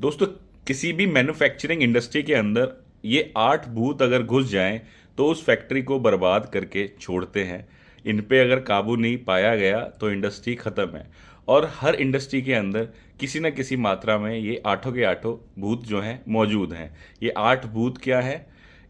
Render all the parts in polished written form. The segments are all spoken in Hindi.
दोस्तों, किसी भी मैन्युफैक्चरिंग इंडस्ट्री के अंदर ये 8 भूत अगर घुस जाएं तो उस फैक्ट्री को बर्बाद करके छोड़ते हैं। इन पे अगर काबू नहीं पाया गया तो इंडस्ट्री ख़त्म है। और हर इंडस्ट्री के अंदर किसी न किसी मात्रा में ये आठों के आठों भूत जो हैं मौजूद हैं। ये 8 भूत क्या है?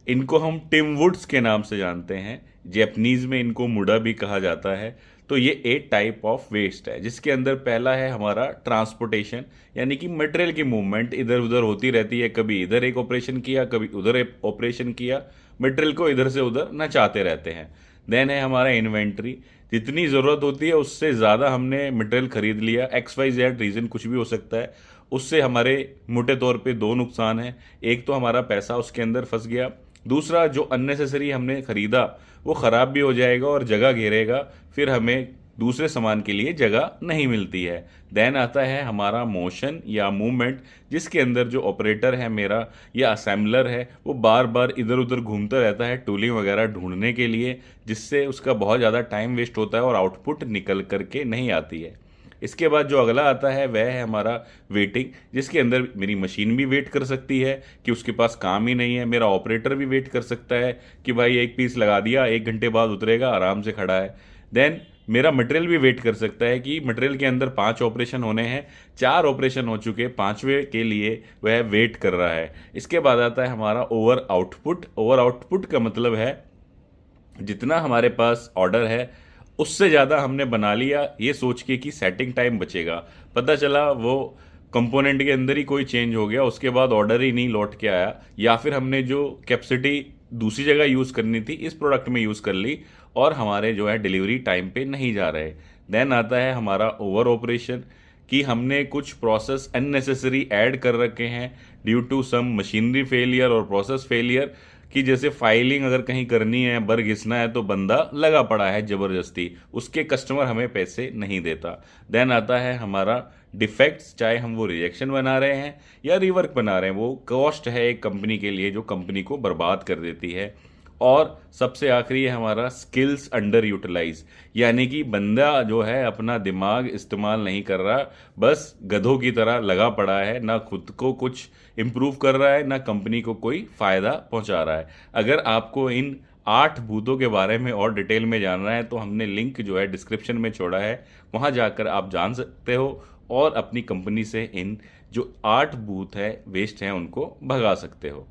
इनको हम टिम वुड्स के नाम से जानते हैं। जैपनीज में इनको मुडा भी कहा जाता है। तो ये 8 टाइप ऑफ वेस्ट है, जिसके अंदर पहला है हमारा ट्रांसपोर्टेशन, यानी कि मटेरियल की मूवमेंट इधर उधर होती रहती है। कभी इधर एक ऑपरेशन किया, कभी उधर एक ऑपरेशन किया, मटेरियल को इधर से उधर नचाते रहते हैं। देन है हमारा इन्वेंट्री। जितनी ज़रूरत होती है उससे ज़्यादा हमने मटेरियल खरीद लिया, XYZ रीज़न कुछ भी हो सकता है, उससे हमारे मोटे तौर पे दो नुकसान हैं। एक तो हमारा पैसा उसके अंदर फंस गया, दूसरा जो अननेसेसरी हमने खरीदा वो ख़राब भी हो जाएगा और जगह घेरेगा, फिर हमें दूसरे सामान के लिए जगह नहीं मिलती है। देन आता है हमारा मोशन या मूवमेंट, जिसके अंदर जो ऑपरेटर है मेरा या असेंबलर है वो बार बार इधर उधर घूमता रहता है टूलिंग वगैरह ढूंढने के लिए, जिससे उसका बहुत ज़्यादा टाइम वेस्ट होता है और आउटपुट निकल करके नहीं आती है। इसके बाद जो अगला आता है वह है हमारा वेटिंग, जिसके अंदर मेरी मशीन भी वेट कर सकती है कि उसके पास काम ही नहीं है। मेरा ऑपरेटर भी वेट कर सकता है कि भाई एक पीस लगा दिया, 1 घंटे बाद उतरेगा, आराम से खड़ा है। देन मेरा मटेरियल भी वेट कर सकता है कि मटेरियल के अंदर 5 ऑपरेशन होने हैं, 4 ऑपरेशन हो चुके, 5वें के लिए वह वेट कर रहा है। इसके बाद आता है हमारा ओवर आउटपुट। ओवर आउटपुट का मतलब है जितना हमारे पास ऑर्डर है उससे ज़्यादा हमने बना लिया, ये सोच के कि सेटिंग टाइम बचेगा। पता चला वो कंपोनेंट के अंदर ही कोई चेंज हो गया, उसके बाद ऑर्डर ही नहीं लौट के आया, या फिर हमने जो कैपेसिटी दूसरी जगह यूज़ करनी थी इस प्रोडक्ट में यूज़ कर ली और हमारे जो है डिलीवरी टाइम पे नहीं जा रहे। देन आता है हमारा ओवर ऑपरेशन, कि हमने कुछ प्रोसेस अननेसेसरी ऐड कर रखे हैं due to some machinery failure और प्रोसेस फेलियर, कि जैसे फाइलिंग अगर कहीं करनी है, बर घिसना है, तो बंदा लगा पड़ा है ज़बरदस्ती, उसके कस्टमर हमें पैसे नहीं देता। देन आता है हमारा डिफेक्ट्स, चाहे हम वो रिजेक्शन बना रहे हैं या रिवर्क बना रहे हैं, वो कॉस्ट है एक कंपनी के लिए जो कंपनी को बर्बाद कर देती है। और सबसे आखिरी है हमारा स्किल्स अंडर यूटिलाइज, यानी कि बंदा जो है अपना दिमाग इस्तेमाल नहीं कर रहा, बस गधों की तरह लगा पड़ा है, ना खुद को कुछ इम्प्रूव कर रहा है ना कंपनी को कोई फ़ायदा पहुंचा रहा है। अगर आपको इन 8 भूतों के बारे में और डिटेल में जानना है तो हमने लिंक जो है डिस्क्रिप्शन में छोड़ा है, वहां जाकर आप जान सकते हो और अपनी कंपनी से इन जो 8 भूत है वेस्ट हैं उनको भगा सकते हो।